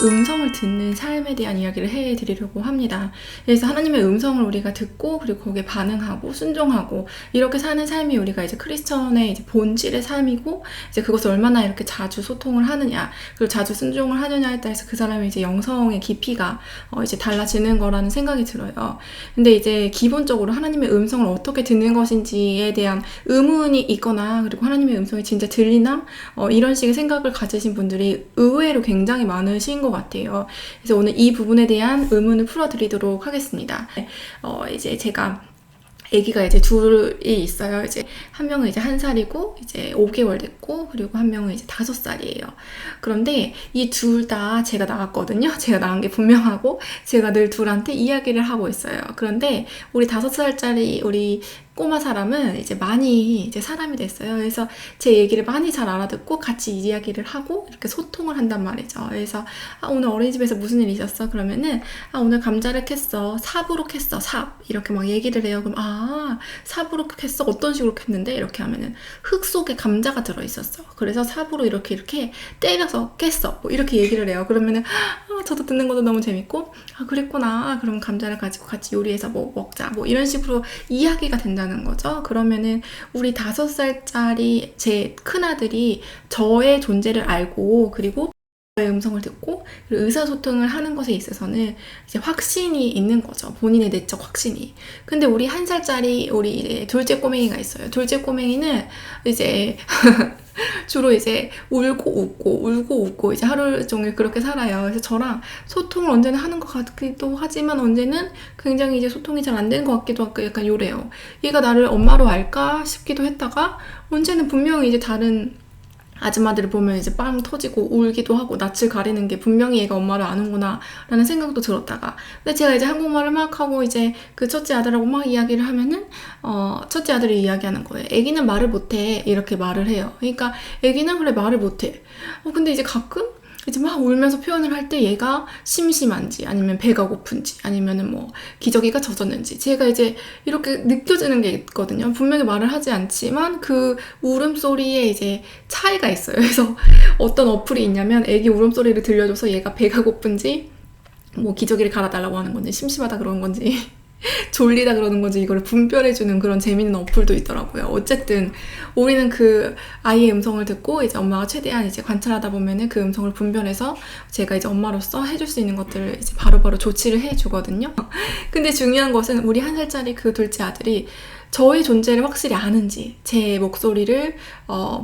음성을 듣는 삶에 대한 이야기를 해드리려고 합니다. 그래서 하나님의 음성을 우리가 듣고 그리고 거기에 반응하고 순종하고 이렇게 사는 삶이 우리가 이제 크리스천의 이제 본질의 삶이고, 이제 그것을 얼마나 이렇게 자주 소통을 하느냐 그리고 자주 순종을 하느냐에 따라서 그 사람의 이제 영성의 깊이가 이제 달라지는 거라는 생각이 들어요. 근데 이제 기본적으로 하나님의 음성을 어떻게 듣는 것인지에 대한 의문이 있거나, 그리고 하나님의 음성이 진짜 들리나 이런 식의 생각을 가지신 분들이 의외로 굉장히 많으신 것 같아요. 그래서 오늘 이 부분에 대한 의문을 풀어드리도록 하겠습니다. 이제 제가 아기가 이제 둘이 있어요. 이제 한 명은 이제 1살이고 이제 5개월 됐고, 그리고 한 명은 이제 5살이에요. 그런데 이 둘 다 제가 낳았거든요. 제가 낳은 게 분명하고 제가 늘 둘한테 이야기를 하고 있어요. 그런데 우리 5살짜리 우리 꼬마 사람은 이제 많이 이제 사람이 됐어요. 그래서 제 얘기를 많이 잘 알아듣고 같이 이야기를 하고 이렇게 소통을 한단 말이죠. 그래서 오늘 어린이집에서 무슨 일이 있었어? 그러면은 오늘 감자를 캤어. 삽으로 캤어. 삽. 이렇게 막 얘기를 해요. 그럼 삽으로 캤어. 어떤 식으로 캤는데? 이렇게 하면은 흙 속에 감자가 들어있었어. 그래서 삽으로 이렇게 때려서 깼어. 뭐 이렇게 얘기를 해요. 그러면은 저도 듣는 것도 너무 재밌고, 그랬구나. 그럼 감자를 가지고 같이 요리해서 뭐 먹자. 뭐 이런 식으로 이야기가 된다는 거죠. 그러면은 우리 5살짜리 제 큰아들이 저의 존재를 알고, 그리고 저의 음성을 듣고 의사소통을 하는 것에 있어서는 이제 확신이 있는 거죠. 본인의 내적 확신이. 근데 우리 1살짜리 우리 이제 둘째 꼬맹이가 있어요. 둘째 꼬맹이는 이제 주로 이제 울고 웃고 이제 하루 종일 그렇게 살아요. 그래서 저랑 소통을 언제나 하는 것 같기도 하지만 언제는 굉장히 이제 소통이 잘 안 되는 것 같기도 하고 약간 요래요. 얘가 나를 엄마로 알까 싶기도 했다가, 언제는 분명히 이제 다른 아줌마들을 보면 이제 빵 터지고 울기도 하고 낯을 가리는 게 분명히 얘가 엄마를 아는구나 라는 생각도 들었다가, 근데 제가 이제 한국말을 막 하고 이제 그 첫째 아들하고 막 이야기를 하면은 첫째 아들이 이야기하는 거예요. 애기는 말을 못해. 이렇게 말을 해요. 그러니까 애기는 그래 말을 못해. 근데 이제 가끔 이제 막 울면서 표현을 할 때 얘가 심심한지 아니면 배가 고픈지 아니면은 뭐 기저귀가 젖었는지 제가 이제 이렇게 느껴지는 게 있거든요. 분명히 말을 하지 않지만 그 울음소리에 이제 차이가 있어요. 그래서 어떤 어플이 있냐면 애기 울음소리를 들려줘서 얘가 배가 고픈지 뭐 기저귀를 갈아달라고 하는 건지 심심하다 그러는 건지 졸리다 그러는 건지 이걸 분별해주는 그런 재밌는 어플도 있더라고요. 어쨌든 우리는 그 아이의 음성을 듣고 이제 엄마가 최대한 이제 관찰하다 보면은 그 음성을 분별해서 제가 이제 엄마로서 해줄 수 있는 것들을 이제 바로바로 조치를 해주거든요. 근데 중요한 것은 우리 1살짜리 그 둘째 아들이 저의 존재를 확실히 아는지, 제 목소리를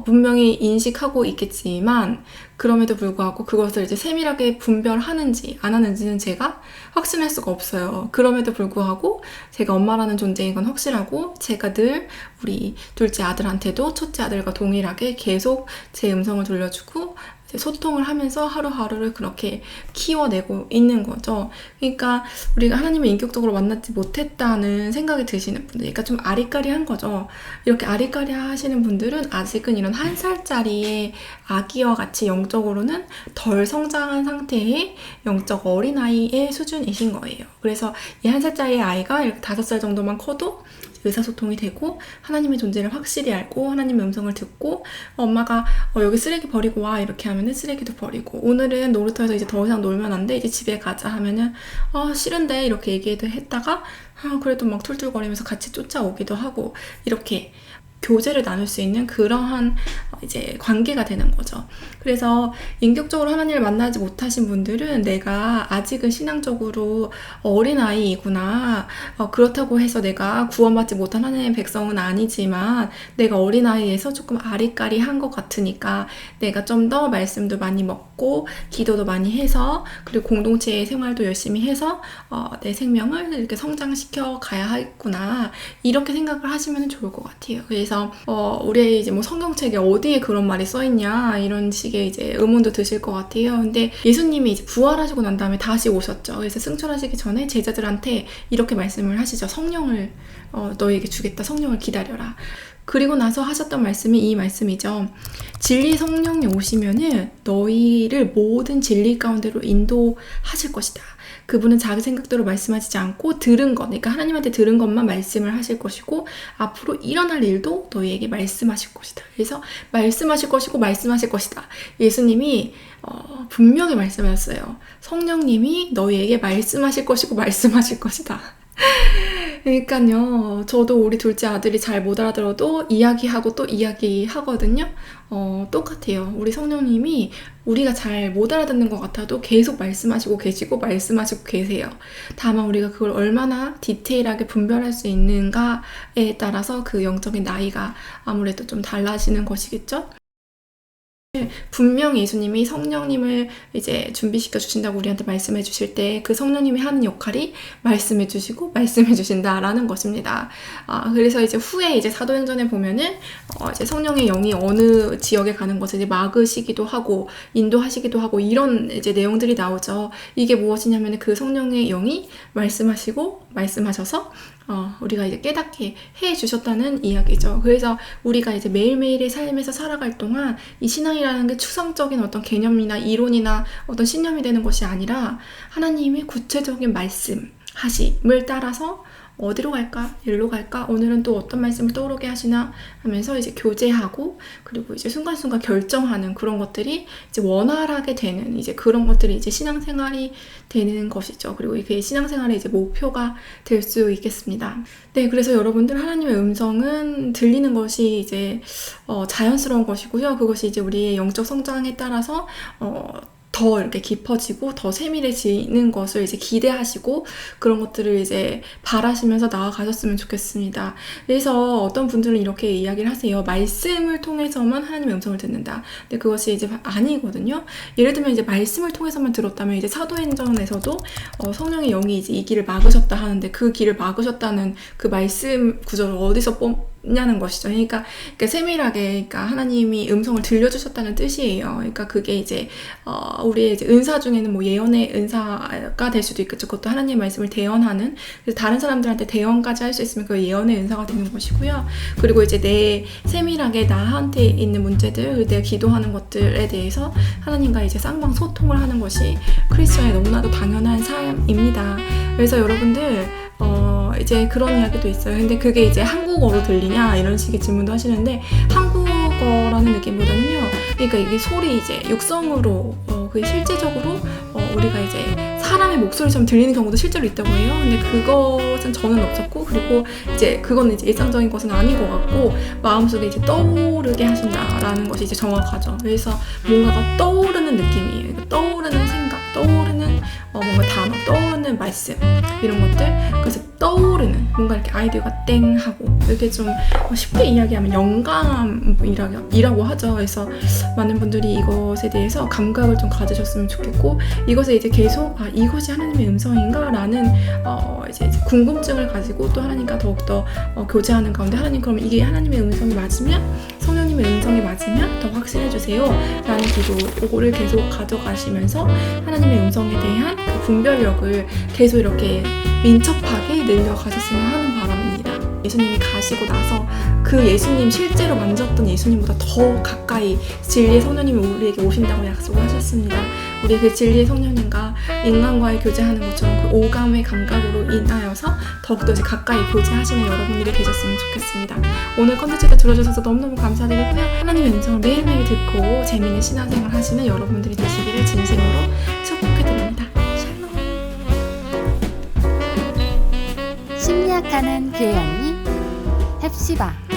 분명히 인식하고 있겠지만 그럼에도 불구하고 그것을 이제 세밀하게 분별하는지 안 하는지는 제가 확신할 수가 없어요. 그럼에도 불구하고 제가 엄마라는 존재인 건 확실하고, 제가 늘 우리 둘째 아들한테도 첫째 아들과 동일하게 계속 제 음성을 들려주고 소통을 하면서 하루하루를 그렇게 키워내고 있는 거죠. 그러니까 우리가 하나님을 인격적으로 만나지 못했다는 생각이 드시는 분들, 그러니까 좀 아리까리한 거죠. 이렇게 아리까리 하시는 분들은 아직은 이런 1살짜리의 아기와 같이 영적으로는 덜 성장한 상태의 영적 어린아이의 수준이신 거예요. 그래서 이 1살짜리 아이가 이렇게 5살 정도만 커도 의사소통이 되고 하나님의 존재를 확실히 알고 하나님의 음성을 듣고, 엄마가 여기 쓰레기 버리고 와 이렇게 하면은 쓰레기도 버리고, 오늘은 놀이터에서 이제 더 이상 놀면 안 돼 이제 집에 가자 하면은 싫은데 이렇게 얘기도 했다가 그래도 막 툴툴거리면서 같이 쫓아오기도 하고, 이렇게 교제를 나눌 수 있는 그러한 이제 관계가 되는 거죠. 그래서 인격적으로 하나님을 만나지 못하신 분들은 내가 아직은 신앙적으로 어린아이이구나, 그렇다고 해서 내가 구원받지 못한 하나님의 백성은 아니지만 내가 어린아이에서 조금 아리까리한 것 같으니까 내가 좀 더 말씀도 많이 먹고 기도도 많이 해서, 그리고 공동체의 생활도 열심히 해서 내 생명을 이렇게 성장시켜 가야 하겠구나, 이렇게 생각을 하시면 좋을 것 같아요. 그래서 우리 이제 뭐 성경책에 어디에 그런 말이 써있냐 이런 식의 이제 의문도 드실 것 같아요. 근데 예수님이 이제 부활하시고 난 다음에 다시 오셨죠. 그래서 승천하시기 전에 제자들한테 이렇게 말씀을 하시죠. 성령을 너에게 주겠다. 성령을 기다려라. 그리고 나서 하셨던 말씀이 이 말씀이죠. 진리 성령이 오시면은 너희를 모든 진리 가운데로 인도하실 것이다. 그분은 자기 생각대로 말씀하시지 않고 들은 것, 그러니까 하나님한테 들은 것만 말씀을 하실 것이고 앞으로 일어날 일도 너희에게 말씀하실 것이다. 그래서 말씀하실 것이고 말씀하실 것이다. 예수님이 분명히 말씀하셨어요. 성령님이 너희에게 말씀하실 것이고 말씀하실 것이다. 그러니까요, 저도 우리 둘째 아들이 잘 못 알아들어도 이야기하고 또 이야기하거든요. 똑같아요. 우리 성령님이 우리가 잘 못 알아듣는 것 같아도 계속 말씀하시고 계시고 말씀하시고 계세요. 다만 우리가 그걸 얼마나 디테일하게 분별할 수 있는가에 따라서 그 영적인 나이가 아무래도 좀 달라지는 것이겠죠? 분명히 예수님이 성령님을 이제 준비시켜 주신다고 우리한테 말씀해 주실 때 그 성령님이 하는 역할이 말씀해 주시고 말씀해 주신다라는 것입니다. 그래서 이제 후에 이제 사도행전에 보면은 이제 성령의 영이 어느 지역에 가는 것을 이제 막으시기도 하고 인도하시기도 하고 이런 이제 내용들이 나오죠. 이게 무엇이냐면 그 성령의 영이 말씀하셔서 우리가 이제 깨닫게 해 주셨다는 이야기죠. 그래서 우리가 이제 매일매일의 삶에서 살아갈 동안 이 신앙이라는 게 추상적인 어떤 개념이나 이론이나 어떤 신념이 되는 것이 아니라 하나님의 구체적인 말씀하심을 따라서 어디로 갈까? 일로 갈까? 오늘은 또 어떤 말씀을 떠오르게 하시나 하면서 이제 교제하고 그리고 이제 순간순간 결정하는 그런 것들이 이제 원활하게 되는 이제 그런 것들이 이제 신앙생활이 되는 것이죠. 그리고 이게 신앙생활의 이제 목표가 될 수 있겠습니다. 네, 그래서 여러분들 하나님의 음성은 들리는 것이 이제 자연스러운 것이고요. 그것이 이제 우리의 영적 성장에 따라서 더 이렇게 깊어지고 더 세밀해지는 것을 이제 기대하시고 그런 것들을 이제 바라시면서 나아가셨으면 좋겠습니다. 그래서 어떤 분들은 이렇게 이야기를 하세요. 말씀을 통해서만 하나님의 음성을 듣는다. 근데 그것이 이제 아니거든요. 예를 들면 이제 말씀을 통해서만 들었다면 이제 사도행전에서도 성령의 영이 이제 이 길을 막으셨다 하는데 그 길을 막으셨다는 그 말씀 구절을 어디서 냐는 것이죠. 그러니까 세밀하게, 그러니까 하나님이 음성을 들려주셨다는 뜻이에요. 그러니까 그게 이제 우리의 이제 은사 중에는 뭐 예언의 은사가 될 수도 있겠죠. 그것도 하나님의 말씀을 대언하는. 그래서 다른 사람들한테 대언까지 할 수 있으면 그 예언의 은사가 되는 것이고요. 그리고 이제 내 세밀하게 나한테 있는 문제들, 내가 기도하는 것들에 대해서 하나님과 이제 쌍방 소통을 하는 것이 크리스천의 너무나도 당연한 삶입니다. 그래서 여러분들 이제 그런 이야기도 있어요. 근데 그게 이제 한국어로 들리냐 이런 식의 질문도 하시는데 한국어라는 느낌보다는요. 그러니까 이게 소리 이제 육성으로 그게 실제적으로 우리가 이제 사람의 목소리처럼 들리는 경우도 실제로 있다고 해요. 근데 그것은 저는 없었고 그리고 이제 그거는 이제 일상적인 것은 아닌 것 같고 마음속에 이제 떠오르게 하신다라는 것이 이제 정확하죠. 그래서 뭔가가 떠오르는 느낌이에요. 그러니까 떠오르는 생각, 떠오르는 뭔가 단어, 떠오르는 말씀 이런 것들. 그래서 떠오르는 뭔가 이렇게 아이디어가 땡 하고 이렇게 좀 쉽게 이야기하면 영감이라고 하죠. 그래서 많은 분들이 이것에 대해서 감각을 좀 가지셨으면 좋겠고 이것에 이제 계속 이것이 하나님의 음성인가 라는 이제 궁금증을 가지고 또 하나님과 더욱더 교제하는 가운데 하나님 그럼 이게 하나님의 음성이 맞으면 성령님의 음성이 맞으면 더 확신해 주세요 라는 기도를 계속 가져가시면서 하나님의 음성에 대한 그 분별력을 계속 이렇게 민첩하게 늘려가셨으면 하는 바람입니다. 예수님이 가시고 나서 그 예수님 실제로 만졌던 예수님보다 더 가까이 진리의 성령님이 우리에게 오신다고 약속을 하셨습니다. 우리 그 진리의 성령님과 인간과의 교제하는 것처럼 그 오감의 감각으로 인하여서 더욱더 이제 가까이 교제하시는 여러분들이 되셨으면 좋겠습니다. 오늘 컨텐츠를 들어주셔서 너무너무 감사드리고요. 하나님의 음성을 매일매일 듣고 재미있는 신앙생활 하시는 여러분들이 되시기를 진심으로 축복해드립니다. 샬롬. 심리학하는 교회 언니 헵시바